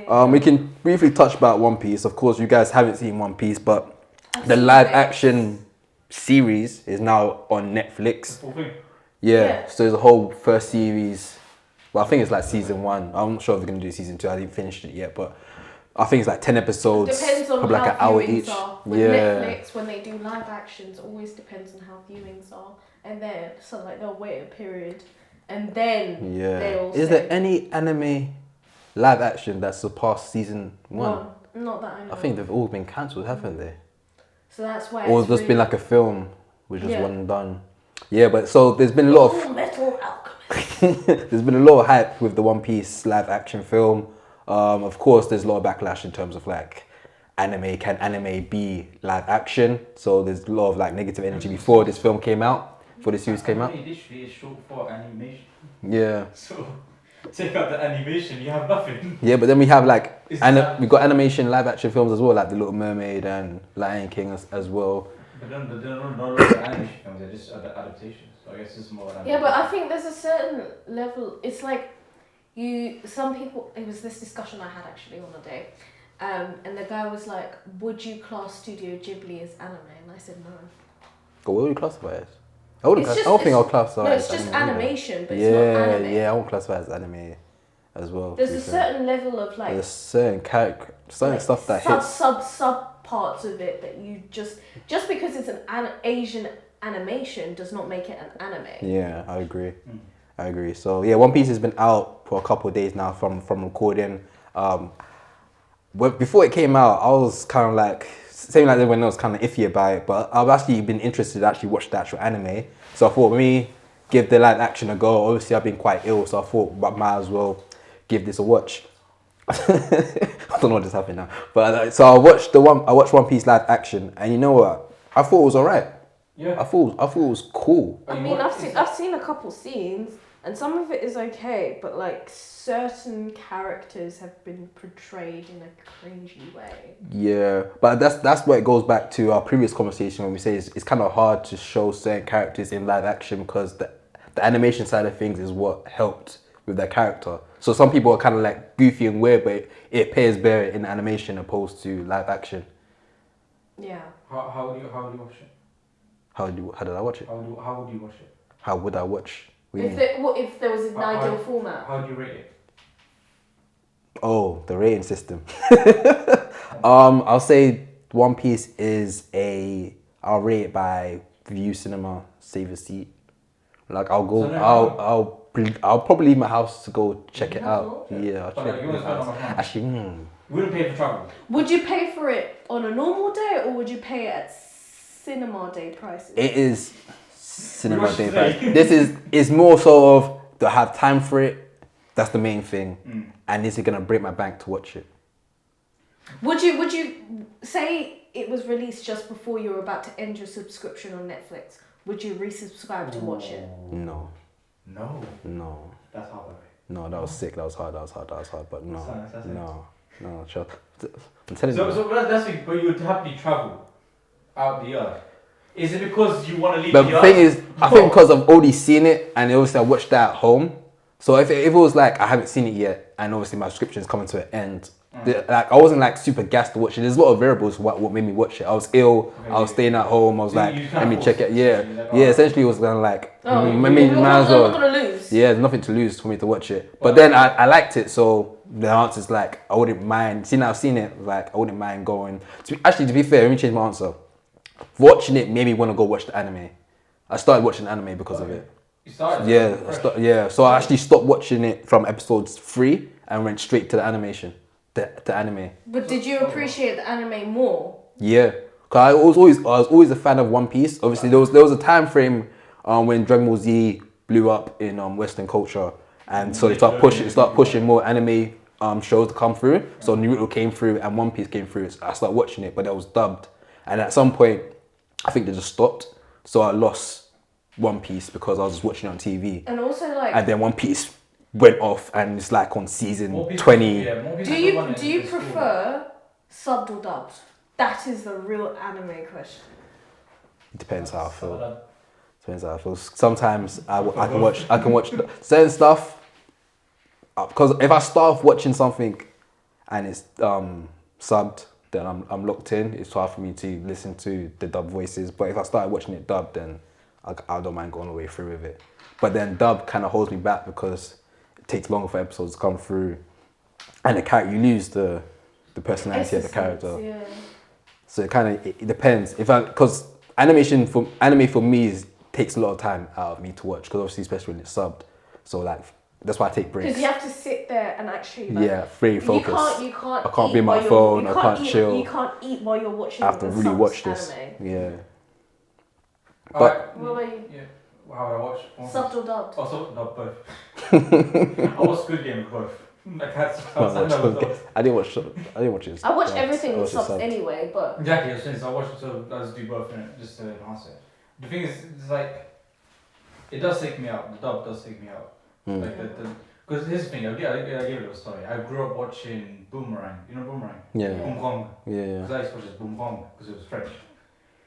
We can briefly touch about One Piece. Of course, you guys haven't seen One Piece, but the live action series is now on Netflix. Yeah, so there's a whole first series. Well, I think it's like season 1. I'm not sure if they're gonna do season 2. I didn't finish it yet, but I think it's like 10 episodes. Depends on probably how like an hour viewings each. are. With Netflix, when they do live actions, it always depends on how viewings are, and then so like they'll wait a period, and then they'll. Is there any anime live action that surpassed season 1? No, not that I know. I think they've all been cancelled, haven't they? So that's why. Or it's there's really been like a film which is one and done. Yeah, but so there's been a lot of Metal Alchemist. there's been a lot of hype with the One Piece live action film. Of course, there's a lot of backlash in terms of like can anime be live action? So there's a lot of like negative energy before this film came out, before the series came out. Literally is short for animation. Yeah. So take out the animation, you have nothing. Yeah, but then we have like we got animation live action films as well, like The Little Mermaid and Lion King as well. But they're not animation films, they're just adaptations. So I guess it's more. Yeah, but I think there's a certain level. It's like some people. It was this discussion I had actually on a day, and the guy was like, "Would you class Studio Ghibli as anime?" And I said no. But what would you classify it as? I don't think I'll classify it no, as it's just anime animation, but it's not anime. Yeah, I won't classify it as anime as well. There's a certain level of like. There's certain stuff that hits. Sub parts of it that you just because it's an Asian animation does not make it an anime. Yeah, I agree. So yeah, One Piece has been out for a couple of days now from recording. Before it came out, I was kind of like, same like everyone else, kind of iffy about it. But I've actually been interested to actually watch the actual anime. So I thought, let me give the live action a go. Obviously, I've been quite ill, so I thought I might as well give this a watch. I don't know what just happened now, but so I watched One Piece live action, and you know what? I thought it was alright. Yeah. I thought it was cool. I mean, I've seen a couple scenes, and some of it is okay, but like certain characters have been portrayed in a cringy way. Yeah, but that's where it goes back to our previous conversation when we say it's kind of hard to show certain characters in live action because the animation side of things is what helped with their character. So some people are kind of like goofy and weird, but it appears better in animation opposed to live action. Yeah. How would you watch it? How did I watch it? How would you watch it? How would I watch? If there was an ideal format? How do you rate it? Oh, the rating system. I'll say One Piece I'll rate it by View Cinema, Save a Seat. Like I'll probably leave my house to go check it out. Yeah, I'll check it out. Actually, You wouldn't pay for travel? Would you pay for it on a normal day, or would you pay it at cinema day prices? It is cinema day price. It's more sort of, do I have time for it? That's the main thing. And is it gonna break my bank to watch it? Would you say it was released just before you were about to end your subscription on Netflix? Would you resubscribe to watch it? No. That's hard. No, that was sick. That was hard. But no. That's No. I'm telling you. So that's it. But you would happily travel out the earth. Is it because you want to leave But the the earth? thing is, I think because I've already seen it, and obviously I watched that at home. So if it was like I haven't seen it yet, and obviously my subscription is coming to an end, like I wasn't like super gassed to watch it. There's a lot of variables what made me watch it. I was ill. Okay, I was staying at home. I was like, let me check it. Yeah. Essentially, it was kind of like, might as well. I'm not gonna lose. Yeah, there's nothing to lose for me to watch it. But then I liked it, so the answer's like I wouldn't mind. Seeing I've seen it, like I wouldn't mind going. To be fair, let me change my answer. Watching it made me want to go watch the anime. I started watching anime because of it. You started? Yeah. So I actually stopped watching it from episodes 3 and went straight to the animation. The anime. But did you appreciate the anime more? Yeah, cause I was always a fan of One Piece. Obviously, there was a time frame when Dragon Ball Z blew up in Western culture, and so they start pushing more anime shows to come through. So Naruto came through and One Piece came through. So I started watching it, but that was dubbed. And at some point, I think they just stopped. So I lost One Piece because I was just watching it on TV. And also like. And then One Piece went off and it's like on season 20. Do you prefer subbed or dubbed? That is the real anime question. It depends how I feel. Sometimes I can watch certain stuff because if I start off watching something and it's subbed, then I'm locked in. It's hard for me to listen to the dub voices. But if I started watching it dubbed, then I don't mind going all the way through with it. But then dub kind of holds me back because it takes longer for episodes to come through, and the character, you lose the personality of the character. Yeah. So it depends. Because anime for me takes a lot of time out of me to watch, because obviously especially when it's subbed. So like that's why I take breaks. Because you have to sit there and actually like, very focused. You can't. I can't eat be on my while you're- phone. you I can't can't eat- chill. You can't eat while you're watching. I have to the really subs watch this. anime. Yeah. But What about you? how would I watch? Subbed or dubbed? Oh, subbed, not both. I watched Squid Game with both. Like I didn't watch it. I watch everything with watched it subs subbed. anyway, but Exactly, I watched it, so I just do both in it, just to enhance it. The thing is, it's like, it does take me out, the dub does take me out. Mm. Like because here's the thing, I'll give you a little story. I grew up watching Boomerang, you know Boomerang? Yeah. Boom Bong. Yeah. Because I used to watch it Boom Bong, because it was French.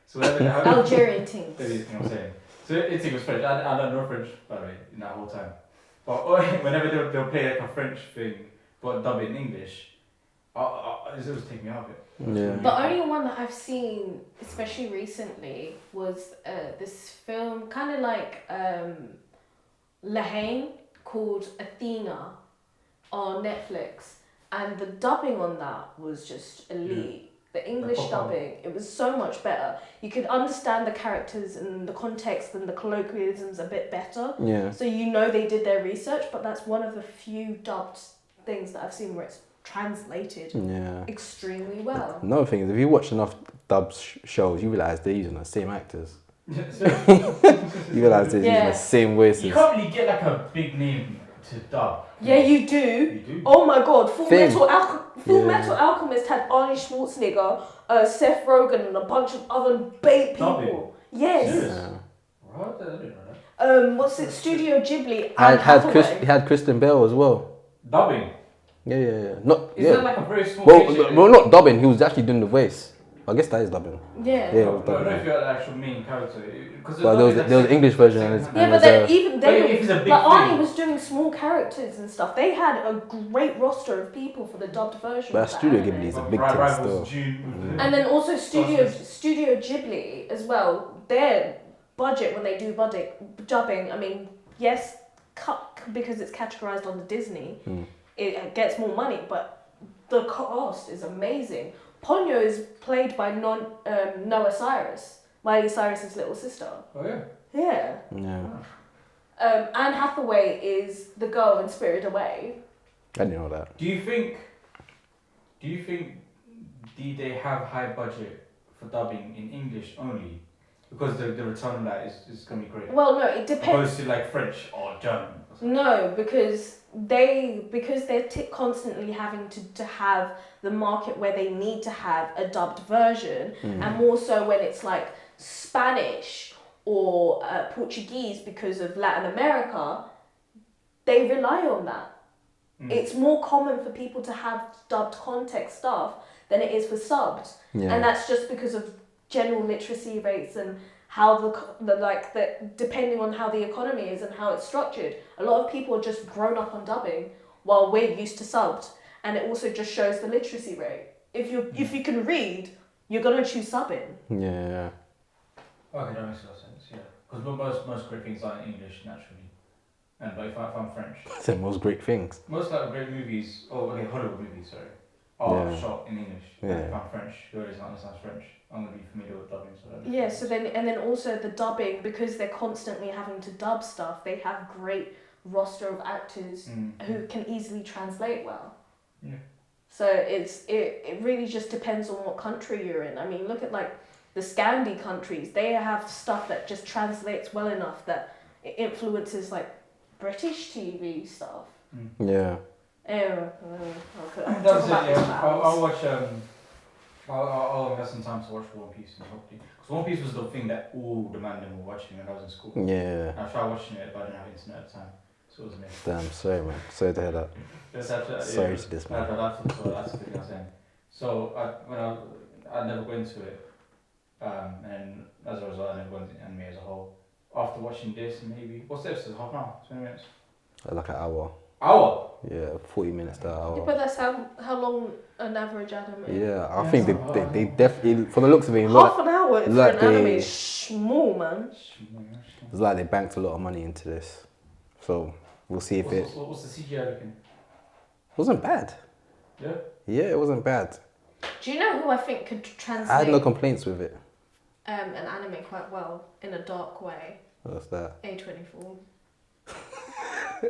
So whenever Algerian things. you know what I'm saying? So it was French, I don't know French, by the way, in that whole time. But whenever they'll play like a French thing, but dub it in English, it was taking me out of it. Yeah. The only one that I've seen, especially recently, was this film, kind of like Lahane, called Athena, on Netflix, and the dubbing on that was just elite. The English dubbing, it was so much better. You could understand the characters and the context and the colloquialisms a bit better. Yeah. So you know they did their research, but that's one of the few dubbed things that I've seen where it's translated Yeah. extremely well. Another thing is, if you watch enough dub shows, you realise they're using the same actors. You realise they're using the same voices. You can't really get like a big name to dub. Yeah, you do. You do? Oh my god, Full Thing. Metal Alchemist had Arnie Schwarzenegger, Seth Rogen, and a bunch of other bait people. Dubbing? Yes. Serious? Yeah. What? I didn't know that. What's it? Studio Ghibli. Had Anne Hathaway. he had Kristen Bell as well. Dubbing? Yeah. Not Is yeah. that like a very small Well, not dubbing. He was actually doing the voice. I guess that is dubbing. Yeah. Yeah, it I was don't know if dubbing. you're the actual main character. Because But there was an English version and Yeah, but there's then a- even But if then, it's a big like Arnie thing- was doing small characters and stuff. They had a great roster of people for the dubbed version. But of the Studio anime. Ghibli is a Well, big thing Rivals still. June. And then also Studio Awesome. Studio Ghibli as well. Their budget when they do dubbing, I mean, yes, cut because it's categorized under Disney, it gets more money, but the cost is amazing. Ponyo is played by Noah Cyrus, Miley Cyrus's little sister. Oh yeah. Yeah. Yeah. Anne Hathaway is the girl in Spirited Away. I didn't know that. Do you think they have high budget for dubbing in English only? Because the return on that is gonna be great. Well, no, it depends. Opposed to like French or German. Or something. No, because they're constantly having to have the market where they need to have a dubbed version, and more so when it's like Spanish or Portuguese because of Latin America, they rely on that. It's more common for people to have dubbed context stuff than it is for subbed, Yeah. and that's just because of general literacy rates and how the depending on how the economy is and how it's structured. A lot of people are just grown up on dubbing while we're used to subbed, and it also just shows the literacy rate. If you can read, you're gonna choose subbing. Yeah. Okay, that makes a lot of sense. Yeah, because most great things are in English naturally, and but if I'm French, It's the most great things. most like great movies, Hollywood movies, sorry, are Yeah. shot in English. Yeah. And if I'm French, whoever doesn't understand French, I'm gonna be familiar with dubbing. So that makes Yeah, sense. so then also the dubbing, because they're constantly having to dub stuff, they have great roster of actors who can easily translate well. Yeah. So it really just depends on what country you're in. I mean, look at like the Scandi countries. They have stuff that just translates well enough that it influences like British TV stuff. Yeah. Anyway, I'll That's talk about it. this Yeah, for I'll hours. watch. I'll invest some time to watch One Piece and hopefully, because One Piece was the thing that all the man them were watching when I was in school. Yeah. I tried watching it, but I didn't have internet at the time, so it was a miss. Damn, sorry man. Sorry to hear that. That's actually, Sorry to this man. That's the thing I was saying. So I never got into it, and as a result, I never got into anime as a whole. After watching this, maybe what's the episode? Half an hour, 20 minutes. Like an hour. Hour. Yeah, 40 minutes to an Yeah, hour. but that's how long an average anime is. Yeah, I Yeah, think it's not they hard. definitely, from the looks of it, Half an hour for like an anime they- is small, man. it's like they banked a lot of money into this. So we'll see if it What's the CGI looking? wasn't bad. Yeah. Yeah, it wasn't bad. Do you know who I think could translate I had no complaints with it. an anime quite well in a dark way? What's that? A24.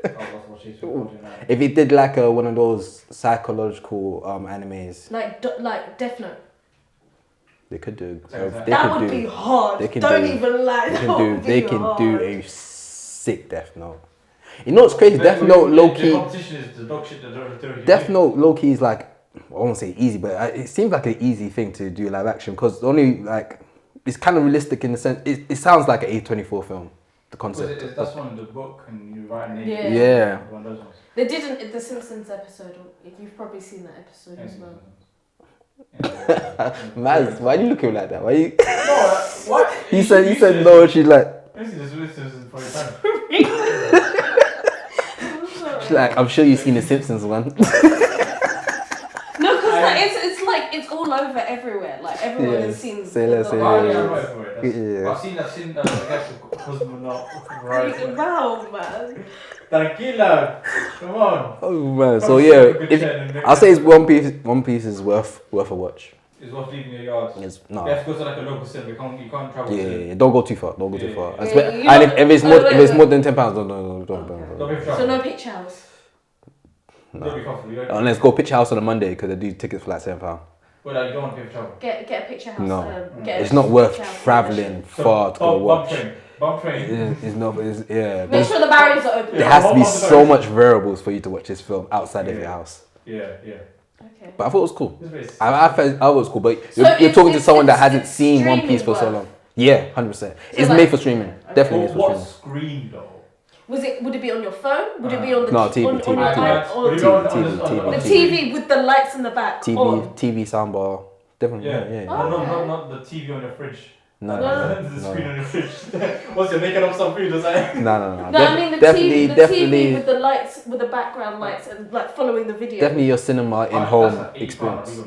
That's what she's recording now. If he did like one of those psychological animes, Like Death Note. they could do. Sorry, They sorry. That could would do. be hard. they can Don't do- even lie. They That can do. would They be can hard. do a sick Death Note. You know what's crazy? Death Note low The key. competition is the dog shit that they're Death Note low key is like, I won't say easy, but it seems like an easy thing to do live action because only like it's kind of realistic in the sense. It sounds like an A24 film. The concept. That's one in the book and you write a name. Yeah. Yeah. One of those ones. They didn't. The Simpsons episode. You've probably seen that episode as well. Maz, why are you looking like that? Why you? No, what? He said no. She's like, This is for your time. she's like, I'm sure you've seen the Simpsons one. No, because it's all over everywhere. Like everyone Yeah, has seen. say less, say Oh, less. yeah, right for it. Yeah. I've seen the actual cosmonaut. Right. Wow, man. Tranquila. Come on. Oh man, so yeah, I'll say it's One Piece is worth a watch. It's worth leaving your yard. It's You no. have to go to like a local cinema. You can't travel. Yeah, don't go too far. Don't go too Yeah, far. yeah. Yeah, And you if it's don't- more wait, if it's wait. more than £10, don't. Don't be So no pitch house. Don't be comfortable. You don't- Unless go Picture House on a Monday because they do tickets for like £7. Well, like, you don't want to pay for travel. Get a picture house. No. Get It's a not worth picture house traveling far to go watch. Bump train. It's not. It's, yeah. Make sure the barriers are open. There has to be so much variables for you to watch this film outside of your house. Yeah. Okay. But I thought it was cool. This place. I thought it was cool, but So you're talking to it's- someone that it's- hasn't it's seen One streaming Piece for so worth. long. Yeah, 100%. It's like- made for streaming. Definitely made for What streaming. screen though? Would it be on your phone? Would it be on the No, TV, on TV, your TV. iPad or TV, the TV with the lights in the back? on? TV soundbar. Definitely. Yeah. Not the TV on your fridge. No. The screen on your fridge. Once you're making up some food, or something. No. No, I mean the TV with the lights, with the background lights, and like following the video. Definitely your cinema in home experience.